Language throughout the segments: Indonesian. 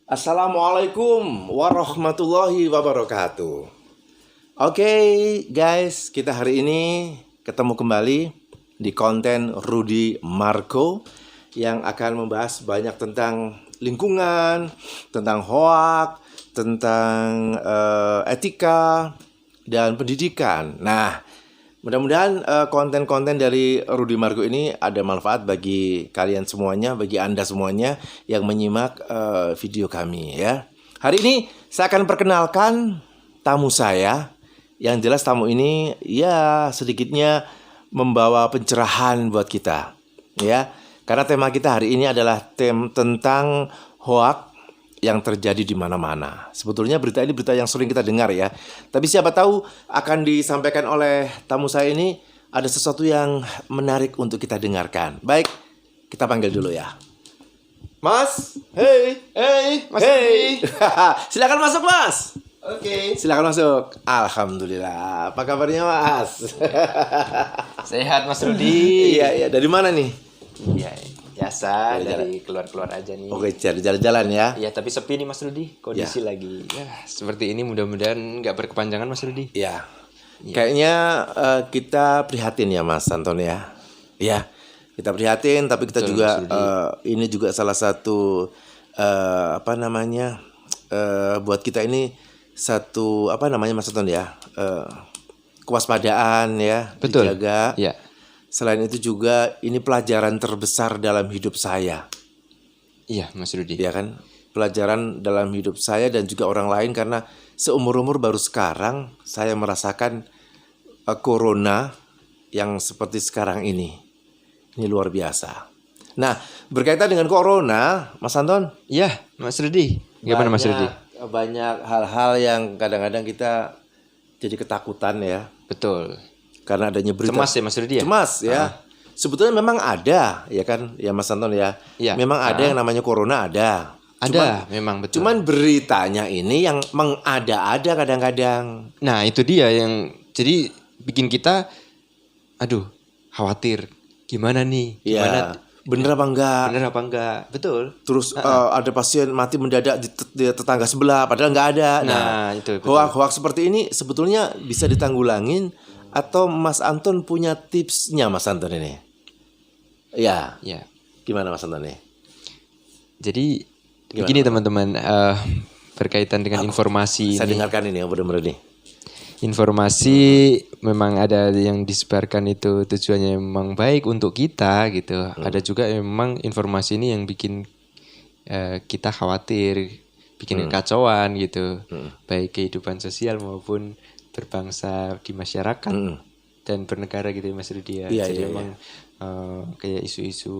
Assalamualaikum warahmatullahi wabarakatuh. Oke guys, kita hari ini ketemu kembali di konten Rudy Marco yang akan membahas banyak tentang lingkungan, tentang hoak, tentang etika dan pendidikan. Nah, mudah-mudahan konten-konten dari Rudy Margo ini ada manfaat bagi kalian semuanya, bagi Anda semuanya yang menyimak video kami ya. Hari ini saya akan perkenalkan tamu saya. Yang jelas tamu ini ya sedikitnya membawa pencerahan buat kita ya. Karena tema kita hari ini adalah tentang hoak yang terjadi di mana-mana. Sebetulnya berita ini berita yang sering kita dengar ya. Tapi siapa tahu akan disampaikan oleh tamu saya ini ada sesuatu yang menarik untuk kita dengarkan. Baik, kita panggil dulu ya. Mas, Mas. Silakan masuk Mas. Oke. Silakan masuk. Alhamdulillah. Apa kabarnya Mas? Sehat Mas Rudi. Iya, dari mana nih? Iya, biasa Jalan-jalan. dari keluar-keluar aja nih. Oke, jalan-jalan ya. Iya, tapi sepi nih Mas Rudi. Kondisi lagi seperti ini, mudah-mudahan nggak berkepanjangan Mas Rudi. Ya, kayaknya kita prihatin ya Mas Anton ya. Ya, kita prihatin, tapi kita Betul, juga Mas Rudi. ini juga salah satu buat kita ini satu Mas Anton ya, kewaspadaan ya, Betul. dijaga. Iya. Selain itu juga ini pelajaran terbesar dalam hidup saya. Iya, Mas Rudi. Ya kan, pelajaran dalam hidup saya dan juga orang lain karena seumur-umur baru sekarang saya merasakan corona yang seperti sekarang ini luar biasa. Nah, berkaitan dengan corona, Mas Anton, Iya, Mas Rudi. Gimana Mas Rudi? banyak hal-hal yang kadang-kadang kita jadi ketakutan ya, Betul. karena adanya berita Cemas ya Mas Rudi ya? cemas ya. Sebetulnya memang ada ya kan ya Mas Anton ya. Iya. Memang ada yang namanya corona ada. Ada, memang betul. Cuman beritanya ini yang mengada-ada kadang-kadang. Nah, itu dia yang jadi bikin kita khawatir. Gimana nih? Gimana? Ya, bener apa enggak? Bener apa enggak? Betul. Terus ada pasien mati mendadak di tetangga sebelah padahal nggak ada. Nah, itu betul. Hoak-hoak seperti ini sebetulnya bisa ditanggulangin atau Mas Anton punya tipsnya Mas Anton ini? Ya, Ya. gimana Mas Anton nih? Jadi begini teman-teman, berkaitan dengan informasi Saya ini. dengarkan ini yang benar-benar nih. Informasi memang ada yang disebarkan itu tujuannya memang baik untuk kita gitu. Ada juga yang memang informasi ini yang bikin kita khawatir, bikin kekacauan gitu. Baik kehidupan sosial maupun berbangsa di masyarakat dan bernegara gitu ya Mas Rudi ya. Iya, Jadi iya, memang kayak isu-isu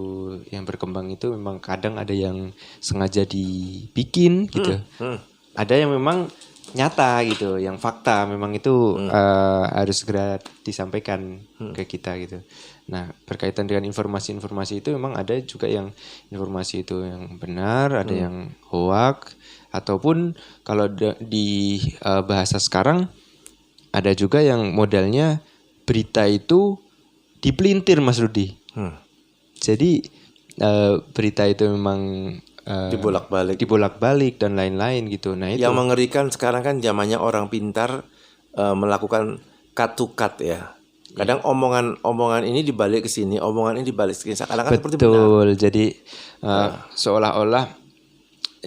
yang berkembang itu memang kadang ada yang sengaja dibikin gitu. Ada yang memang nyata gitu, yang fakta memang itu harus segera disampaikan ke kita gitu. Nah, berkaitan dengan informasi-informasi itu memang ada juga yang informasi itu yang benar, ada yang hoak, ataupun kalau di bahasa sekarang ada juga yang modelnya berita itu dipelintir Mas Rudi. Jadi berita itu memang dibolak-balik dan lain-lain gitu. Nah, itu Yang mengerikan sekarang kan zamannya orang pintar melakukan cut to cut ya. Kadang omongan ini dibalik ke sini, omongan ini dibalik ke sini. Seakan-akan seperti benar. betul. Jadi seolah-olah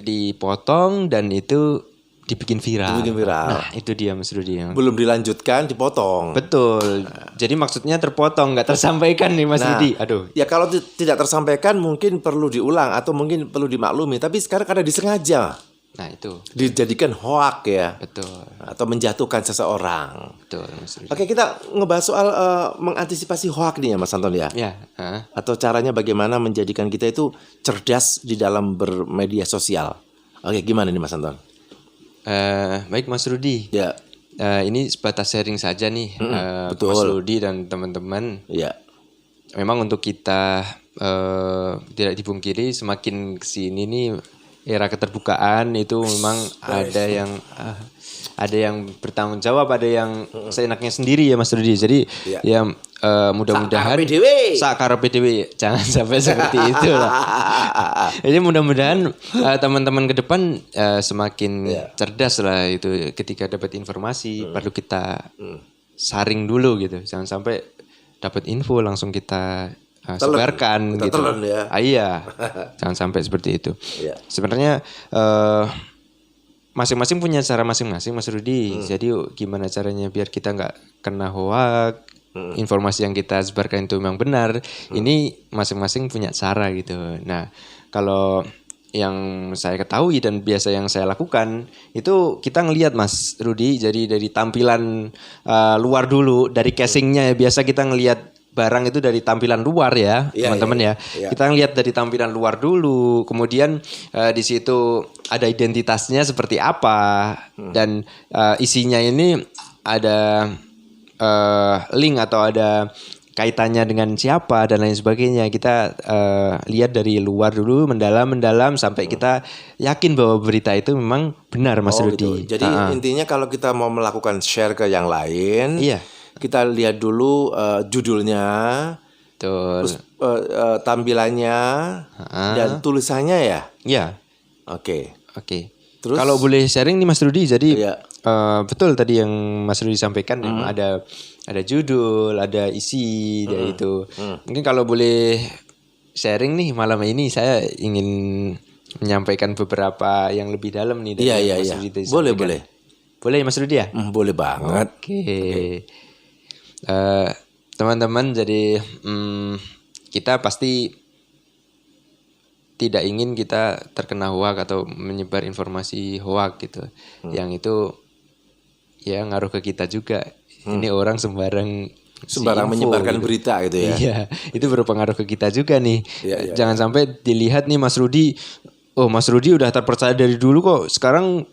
dipotong dan itu dibikin viral. Dibikin viral. Nah, itu dia Mas Rudi yang Belum dilanjutkan, dipotong. betul. Jadi maksudnya terpotong, nggak tersampaikan nih Mas Rudi. Aduh. Ya kalau tidak tersampaikan mungkin perlu diulang atau mungkin perlu dimaklumi. Tapi sekarang karena disengaja Nah, itu dijadikan hoak ya, betul. atau menjatuhkan seseorang. Betul Mas Rudi. Oke, kita ngebahas soal mengantisipasi hoak nih ya Mas Anton ya. Ya, Atau caranya bagaimana menjadikan kita itu cerdas di dalam bermedia sosial. Oke, gimana nih Mas Anton? Baik Mas Rudi. Ya, Ini sebatas sharing saja nih, betul. Mas Rudi dan teman-teman. ya, Memang untuk kita tidak dipungkiri semakin kesini nih era keterbukaan itu memang ada yang bertanggung jawab, ada yang seenaknya sendiri ya Mas Rudi. Jadi ya mudah-mudahan sakar PDW jangan sampai seperti itu lah. Jadi mudah-mudahan teman-teman ke depan semakin cerdas lah itu ketika dapat informasi perlu kita saring dulu gitu. Jangan sampai dapat info langsung kita sebarkan kita gitu. Telan, ya. Iya. Jangan sampai seperti itu. Sebenarnya masing-masing punya cara masing-masing Mas Rudi. Jadi gimana caranya biar kita nggak kena hoak, informasi yang kita sebarkan itu memang benar. Ini masing-masing punya cara gitu. Nah, kalau yang saya ketahui dan biasa yang saya lakukan itu kita ngelihat Mas Rudi. Jadi dari tampilan luar dulu, dari casingnya ya. Biasa kita ngelihat barang itu dari tampilan luar ya, teman-teman ya. Kita ngelihat dari tampilan luar dulu, kemudian di situ ada identitasnya seperti apa dan isinya ini ada link atau ada kaitannya dengan siapa dan lain sebagainya. Kita lihat dari luar dulu, mendalam sampai kita yakin bahwa berita itu memang benar Mas Rudi. Gitu. Jadi intinya kalau kita mau melakukan share ke yang lain, kita lihat dulu judulnya, terus tampilannya dan tulisannya ya. Iya. Oke. Terus kalau boleh sharing nih Mas Rudi, jadi betul tadi yang Mas Rudi sampaikan ada judul, ada isi dari itu. Mungkin kalau boleh sharing nih malam ini saya ingin menyampaikan beberapa yang lebih dalam nih dari Mas Rudi tadi sampaikan. Boleh Mas Rudi ya? Boleh banget. Oke. Teman-teman, jadi kita pasti tidak ingin kita terkena hoak atau menyebar informasi hoak gitu. Yang itu ya ngaruh ke kita juga. Ini orang sembarang menyebarkan gitu. Berita gitu ya. Iya, itu berpengaruh ke kita juga nih. Jangan sampai dilihat nih Mas Rudi, oh Mas Rudi udah terpercaya dari dulu kok, sekarang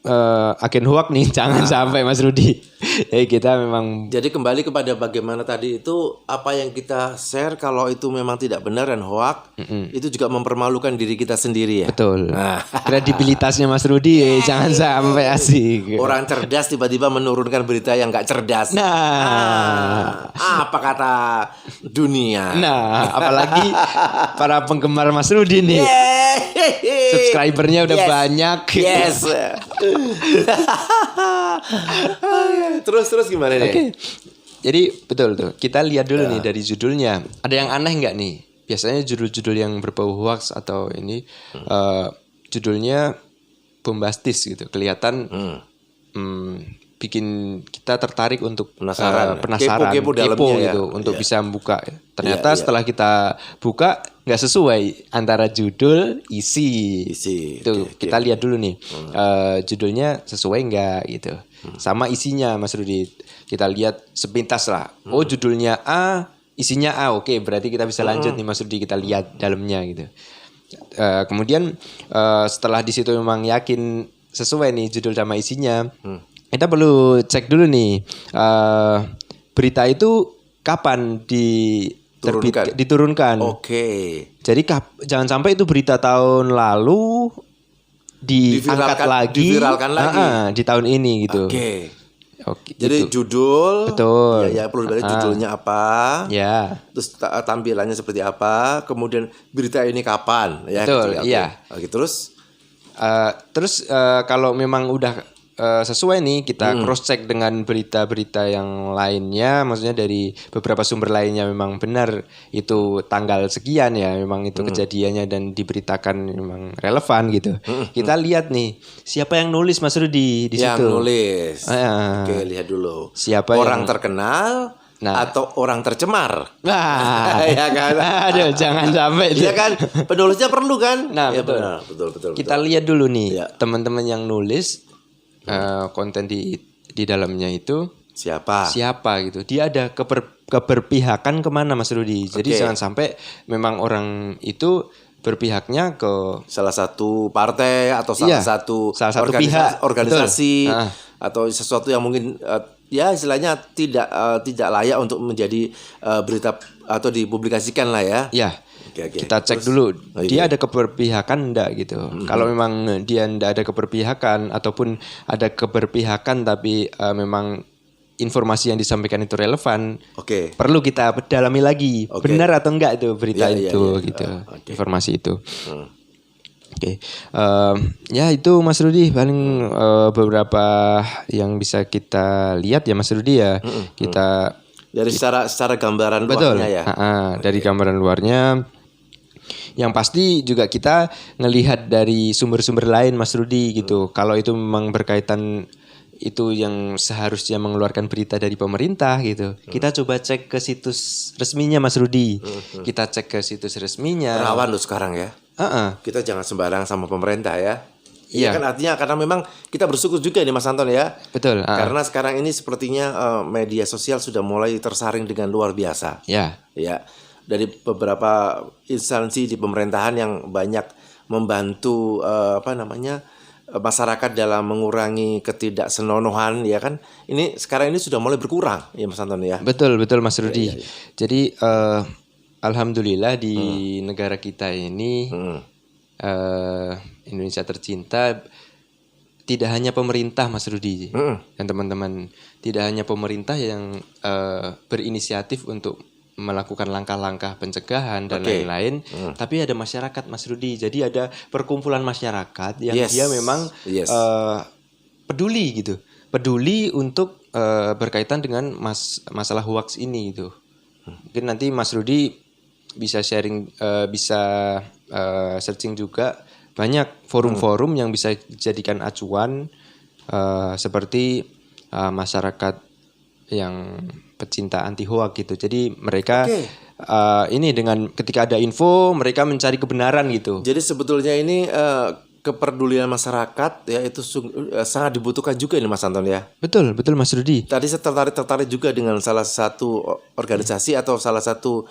agen hoak nih. Jangan sampai Mas Rudi. Kita memang. Jadi kembali kepada bagaimana tadi itu, apa yang kita share kalau itu memang tidak benar dan hoak, itu juga mempermalukan diri kita sendiri ya. Betul. Kredibilitasnya Mas Rudi jangan sampai asik. Orang cerdas tiba-tiba menurunkan berita yang gak cerdas. Apa kata dunia? Nah, apalagi para penggemar Mas Rudi nih. Subscribernya udah banyak. Yes. Terus gimana nih? Oke. Jadi betul tuh. Kita lihat dulu nih dari judulnya. Ada yang aneh nggak nih? Biasanya judul-judul yang berbau hoax atau ini judulnya bombastis gitu. Kelihatan bikin kita tertarik untuk penasaran, kepo kepo gitu untuk bisa membuka. Ternyata setelah kita buka nggak sesuai antara judul isi. Tuh kita lihat dulu nih judulnya sesuai nggak gitu. Sama isinya Mas Rudi. Kita lihat sepintas lah. Oh judulnya A, isinya A. Oke, berarti kita bisa lanjut nih Mas Rudi, kita lihat dalamnya gitu. Kemudian setelah di situ memang yakin sesuai nih judul sama isinya, kita perlu cek dulu nih berita itu kapan diturunkan. Oke. Jadi jangan sampai itu berita tahun lalu diviralkan lagi di tahun ini gitu. Oke. Jadi gitu. judul, betul. Ya perlu dibalik judulnya apa, ya. Terus tampilannya seperti apa, kemudian berita ini kapan, ya. Betul, gitu. iya. Oke, terus kalau memang udah sesuai nih, kita cross check dengan berita-berita yang lainnya, maksudnya dari beberapa sumber lainnya memang benar itu tanggal sekian ya, memang itu kejadiannya dan diberitakan memang relevan gitu. Kita lihat nih siapa yang nulis Mas Rudi di situ. Yang nulis. Oke, lihat dulu. Siapa orang yang terkenal atau orang tercemar. Ya kan. Aduh, jangan sampai. Iya kan, penulisnya perlu kan? Nah, ya, betul. Kita lihat dulu nih teman-teman yang nulis konten di dalamnya itu siapa gitu. Dia ada keberpihakan kemana Mas Rudi. Jadi jangan sampai memang orang itu berpihaknya ke salah satu partai atau salah satu organisasi atau sesuatu yang mungkin ya istilahnya tidak layak untuk menjadi berita atau dipublikasikan lah ya. Ya. Oke. Kita cek Terus? dulu Oh, iya. dia ada keberpihakan enggak gitu. Kalau memang dia enggak ada keberpihakan ataupun ada keberpihakan tapi memang informasi yang disampaikan itu relevan, Oke. perlu kita dalami lagi. Oke. Benar atau enggak itu berita Iya, itu iya. gitu. Oke. Informasi itu. Hmm. Oke, ya itu Mas Rudi paling beberapa yang bisa kita lihat ya Mas Rudi ya. Kita Dari secara gambaran betul, luarnya ya. dari gambaran luarnya. Yang pasti juga kita ngelihat dari sumber-sumber lain Mas Rudi gitu. Kalau itu memang berkaitan itu yang seharusnya mengeluarkan berita dari pemerintah gitu. Kita coba cek ke situs resminya Mas Rudi. Kita cek ke situs resminya. Rawan loh sekarang ya. Heeh. Kita jangan sembarang sama pemerintah ya. Iya. Iya kan artinya karena memang kita bersyukur juga nih Mas Anton ya. Betul. Karena sekarang ini sepertinya media sosial sudah mulai tersaring dengan luar biasa. Ya. Ya, dari beberapa instansi di pemerintahan yang banyak membantu masyarakat dalam mengurangi ketidaksenonohan ya kan. Ini sekarang ini sudah mulai berkurang ya Mas Anton ya. Betul Mas Rudi. Iya. Jadi alhamdulillah di negara kita ini Indonesia tercinta tidak hanya pemerintah Mas Rudi dan teman-teman, tidak hanya pemerintah yang berinisiatif untuk melakukan langkah-langkah pencegahan dan lain-lain, tapi ada masyarakat Mas Rudi. Jadi ada perkumpulan masyarakat yang dia memang peduli gitu, peduli untuk berkaitan dengan masalah hoax ini gitu. Mungkin nanti Mas Rudi bisa sharing, bisa searching juga banyak forum-forum yang bisa dijadikan acuan seperti masyarakat yang pecinta anti hoax gitu. Jadi mereka ini dengan ketika ada info mereka mencari kebenaran gitu. Jadi sebetulnya ini kepedulian masyarakat ya itu sangat dibutuhkan juga ini Mas Anton ya. Betul Mas Rudi. Tadi saya tertarik juga dengan salah satu organisasi atau salah satu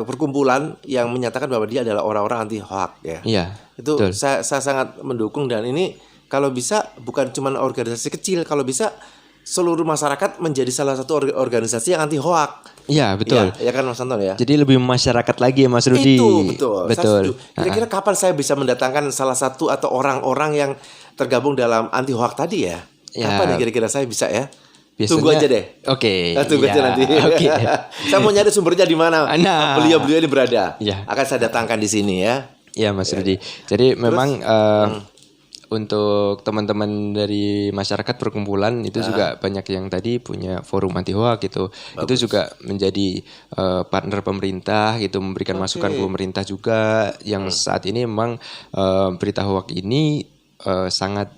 perkumpulan yang menyatakan bahwa dia adalah orang-orang anti hoax ya. Iya. Itu betul. saya sangat mendukung dan ini kalau bisa bukan cuma organisasi kecil, kalau bisa seluruh masyarakat menjadi salah satu organisasi yang anti hoax. Iya, betul. Ya kan Mas Anton ya. Jadi lebih masyarakat lagi ya Mas Rudi. Itu betul. Kira-kira kapan saya bisa mendatangkan salah satu atau orang-orang yang tergabung dalam anti hoax tadi ya? Kapan ya kira-kira saya bisa ya? Biasanya, tunggu aja deh. Oke. Tunggu aja nanti. Oke. Saya mau nyari sumbernya di mana. Nah. Beliau-beliau ini berada. Ya. Akan saya datangkan di sini ya. Iya Mas Rudi. Jadi memang untuk teman-teman dari masyarakat perkumpulan itu juga banyak yang tadi punya forum anti hoax gitu. Bagus. Itu juga menjadi partner pemerintah gitu, memberikan masukan ke pemerintah juga yang saat ini memang berita hoax ini sangat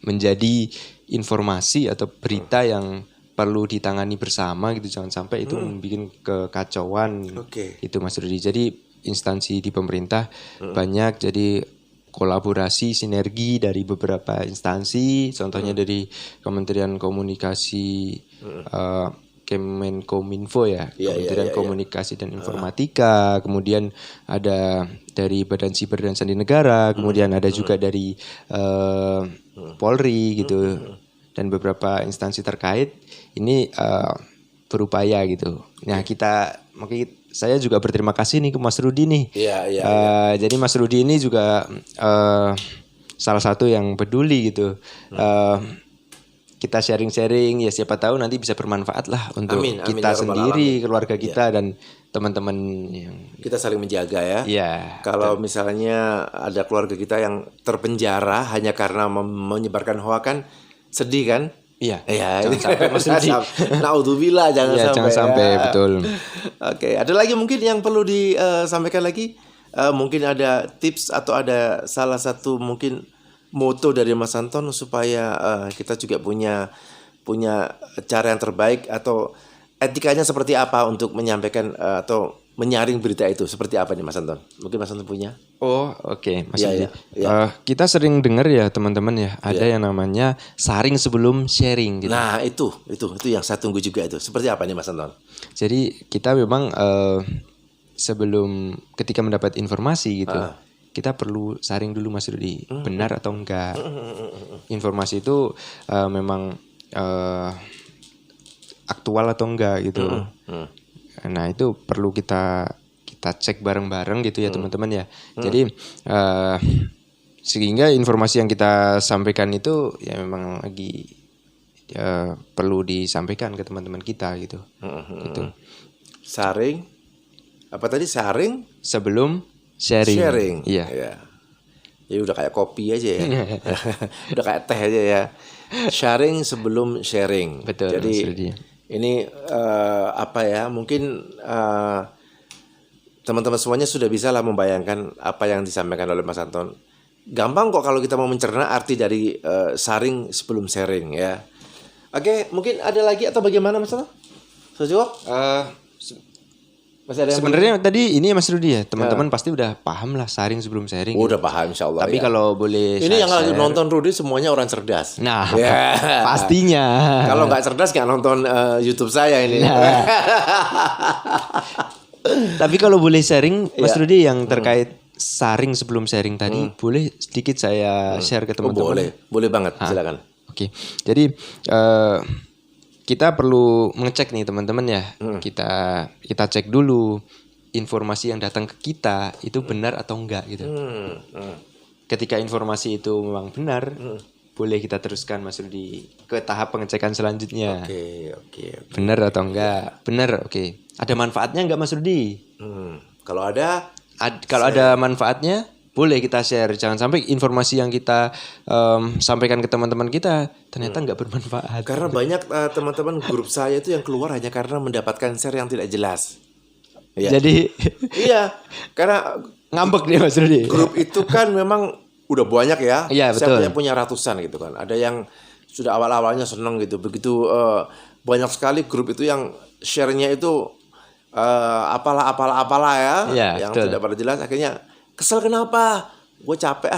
menjadi informasi atau berita yang perlu ditangani bersama gitu, jangan sampai itu membuat kekacauan itu Mas Rudi. Jadi instansi di pemerintah banyak, jadi kolaborasi sinergi dari beberapa instansi, contohnya dari Kementerian Komunikasi Kemenkominfo ya, Kementerian Komunikasi dan Informatika, kemudian ada dari Badan Siber dan Sandi Negara, kemudian ada juga dari Polri gitu, dan beberapa instansi terkait ini berupaya gitu. Nah makanya saya juga berterima kasih nih ke Mas Rudi nih. Jadi Mas Rudi ini juga salah satu yang peduli gitu. Kita sharing-sharing ya, siapa tahu nanti bisa bermanfaat lah untuk kita sendiri, keluarga kita dan teman-teman yang kita saling menjaga ya. Iya. Kalau misalnya ada keluarga kita yang terpenjara hanya karena menyebarkan hoax kan sedih kan? Iya. Jangan sampai Mas Rudi. Naudzubillah jangan sampai. Betul. Oke, ada lagi mungkin yang perlu disampaikan lagi? Mungkin ada tips atau ada salah satu mungkin moto dari Mas Anton supaya kita juga punya cara yang terbaik atau etikanya seperti apa untuk menyampaikan atau menyaring berita itu, seperti apa nih Mas Anton? Mungkin Mas Anton punya? Oh oke, Mas Rudi. Kita sering dengar ya teman-teman ya, ada yang namanya saring sebelum sharing gitu. Nah itu yang saya tunggu juga itu. Seperti apa nih Mas Anton? Jadi kita memang sebelum ketika mendapat informasi gitu, kita perlu saring dulu Mas Rudi, benar atau enggak. Informasi itu memang aktual atau enggak gitu. Nah itu perlu kita kita cek bareng-bareng gitu ya teman-teman ya. Jadi sehingga informasi yang kita sampaikan itu ya memang lagi perlu disampaikan ke teman-teman kita gitu. Gitu. Saring apa tadi saring Sebelum sharing. Iya. Ya. Jadi udah kayak kopi aja ya. Udah kayak teh aja ya. Sharing sebelum sharing. Betul. Jadi Mas Rudi. ini apa ya? Mungkin teman-teman semuanya sudah bisa lah membayangkan apa yang disampaikan oleh Mas Anton. Gampang kok kalau kita mau mencerna arti dari saring sebelum sharing ya. Oke, mungkin ada lagi atau bagaimana Mas Anton? Setuju? Masih ada yang Sebenarnya tadi ini Mas Rudi ya, teman-teman pasti udah paham lah saring sebelum sharing. udah paham insya Allah. Tapi ya. kalau boleh Ini yang lagi share- nonton Rudy semuanya orang cerdas. Nah, Ya. pastinya. Kalau nggak cerdas nggak nonton YouTube saya ini. Tapi kalau boleh sharing Mas Ya. Rudi yang terkait saring sebelum sharing tadi, boleh sedikit saya share ke Oh, teman-teman. boleh banget. Silakan. Oke. Jadi kita perlu mengecek nih teman-teman ya. Kita cek dulu informasi yang datang ke kita itu benar atau enggak gitu. Ketika informasi itu memang benar, boleh kita teruskan Mas Rudi ke tahap pengecekan selanjutnya. Oke. Benar atau enggak? Benar, oke. Ada manfaatnya enggak Mas Rudi? Kalau ada, Kalau ada manfaatnya, boleh kita share. Jangan sampai informasi yang kita sampaikan ke teman-teman kita ternyata nggak bermanfaat. karena banyak teman-teman grup saya itu yang keluar hanya karena mendapatkan share yang tidak jelas. Iya. Jadi Iya, karena ngambek nih Mas Rudi. grup itu kan memang udah banyak ya. Iya, betul. Saya punya ratusan gitu kan. Ada yang sudah awal-awalnya seneng gitu. Begitu banyak sekali grup itu yang share-nya itu apalah ya, Iya, yang betul. tidak pada jelas. Akhirnya kesel kenapa? Gue capek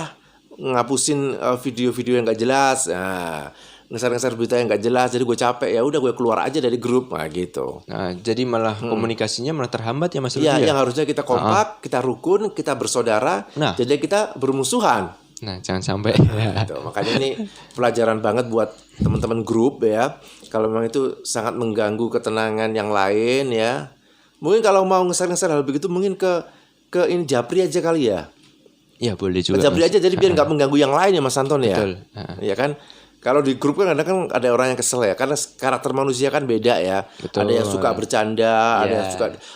ngapusin video-video yang nggak jelas. Nah, ngeser-ngeser berita yang nggak jelas. Jadi gue capek ya. Udah gue keluar aja dari grup. Nah gitu. Nah, jadi malah komunikasinya malah terhambat ya Mas Rudi. Iya, Ya? yang harusnya kita kompak, kita rukun, kita bersaudara. Nah. Jadi kita bermusuhan. Nah, jangan sampai. Gitu. Makanya ini pelajaran banget buat teman-teman grup ya. Kalau memang itu sangat mengganggu ketenangan yang lain ya. Mungkin kalau mau ngeser-ngeser hal begitu mungkin ke ini Japri aja kali ya. Ya boleh juga. Japri Mas. aja jadi biar nggak mengganggu yang lain ya Mas Anton ya. Betul. Iya kan? Kalau di grup kan ada orang yang kesel ya karena karakter manusia kan beda ya. Betul. Ada yang suka bercanda, Ya.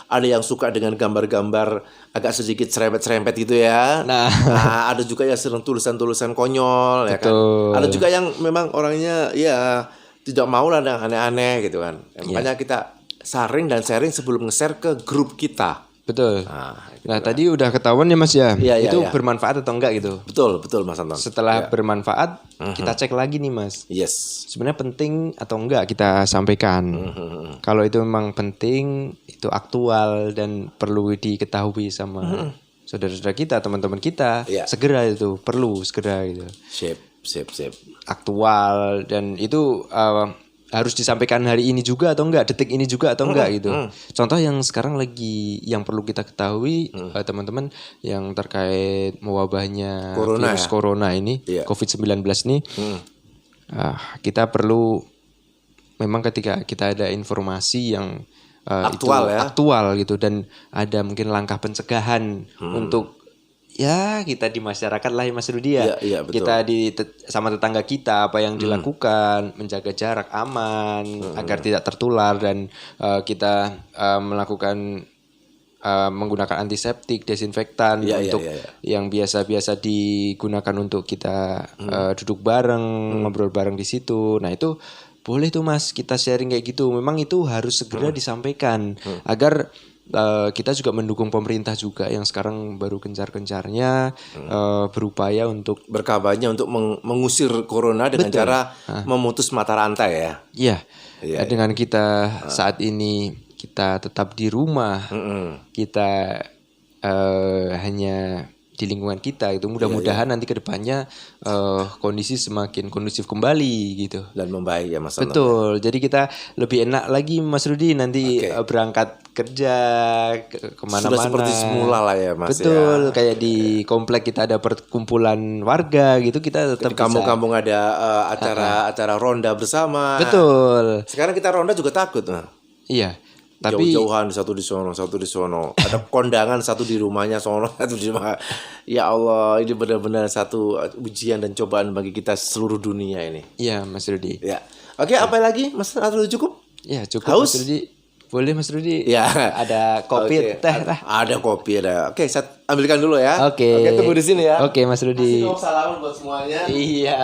ada yang suka dengan gambar-gambar agak sedikit serempet-serempet gitu ya. Nah. Ada juga yang sering tulisan-tulisan konyol ya kan. Betul. Ada juga yang memang orangnya ya tidak mau lah yang aneh-aneh gitu kan. Iya. Makanya kita saring dan sharing sebelum nge-share ke grup kita. Betul. Nah, Nah, tadi udah ketahuan ya Mas ya. Iya, itu iya. bermanfaat atau enggak gitu. Betul Mas Anton. Setelah bermanfaat, kita cek lagi nih Mas. Yes. Sebenarnya penting atau enggak kita sampaikan. Kalau itu memang penting, itu aktual dan perlu diketahui sama saudara-saudara kita, teman-teman kita, Iya. segera itu perlu segera gitu. Sip. Aktual dan itu harus disampaikan hari ini juga atau enggak, detik ini juga atau enggak gitu. Contoh yang sekarang lagi yang perlu kita ketahui teman-teman yang terkait mewabahnya Corona virus ya? corona ini, Iya. COVID-19 ini. Kita perlu memang ketika kita ada informasi yang Aktual itu ya. aktual gitu dan ada mungkin langkah pencegahan untuk ya kita di masyarakat lah ya Mas Rudi ya. Iya, betul. Kita sama tetangga kita apa yang dilakukan, menjaga jarak aman agar tidak tertular dan kita melakukan menggunakan antiseptik, desinfektan Iya, untuk iya. yang biasa-biasa digunakan untuk kita duduk bareng, ngobrol bareng di situ. Nah, itu boleh tuh Mas kita sharing kayak gitu. Memang itu harus segera disampaikan agar kita juga mendukung pemerintah juga yang sekarang baru gencar-gencarnya berupaya untuk Berkampanye untuk mengusir corona dengan cara memutus mata rantai ya. ya Iya, dengan kita saat ini kita tetap di rumah, kita hanya di lingkungan kita itu mudah-mudahan nanti ke depannya kondisi semakin kondusif kembali gitu. Dan membaik ya Mas Anton. Betul. Jadi kita lebih enak lagi Mas Rudi nanti berangkat kerja kemana-mana. Sudah seperti semula lah ya Mas. Betul. Ya. Kayak di komplek kita ada perkumpulan warga gitu kita tetap Di kampung-kampung ada acara ronda bersama. Betul. Sekarang kita ronda juga takut. Nah. Iya. Tapi jauh-jauhan, satu di sono, satu di sono. Ada kondangan, satu di rumahnya sono, satu di rumah. Ya Allah, ini benar-benar satu ujian dan cobaan bagi kita seluruh dunia ini. iya Mas Rudi. Ya. Oke, apa lagi Mas, atau cukup? Ya cukup Haus? Mas Rudi. Boleh Mas Rudi. Ya. Ada kopi Oke, teh lah. Ada kopi ada. Oke, saya ambilkan dulu ya. Oke. Oke, tunggu di sini ya. Oke Mas Rudi. Kasih dong salam buat semuanya. Iya.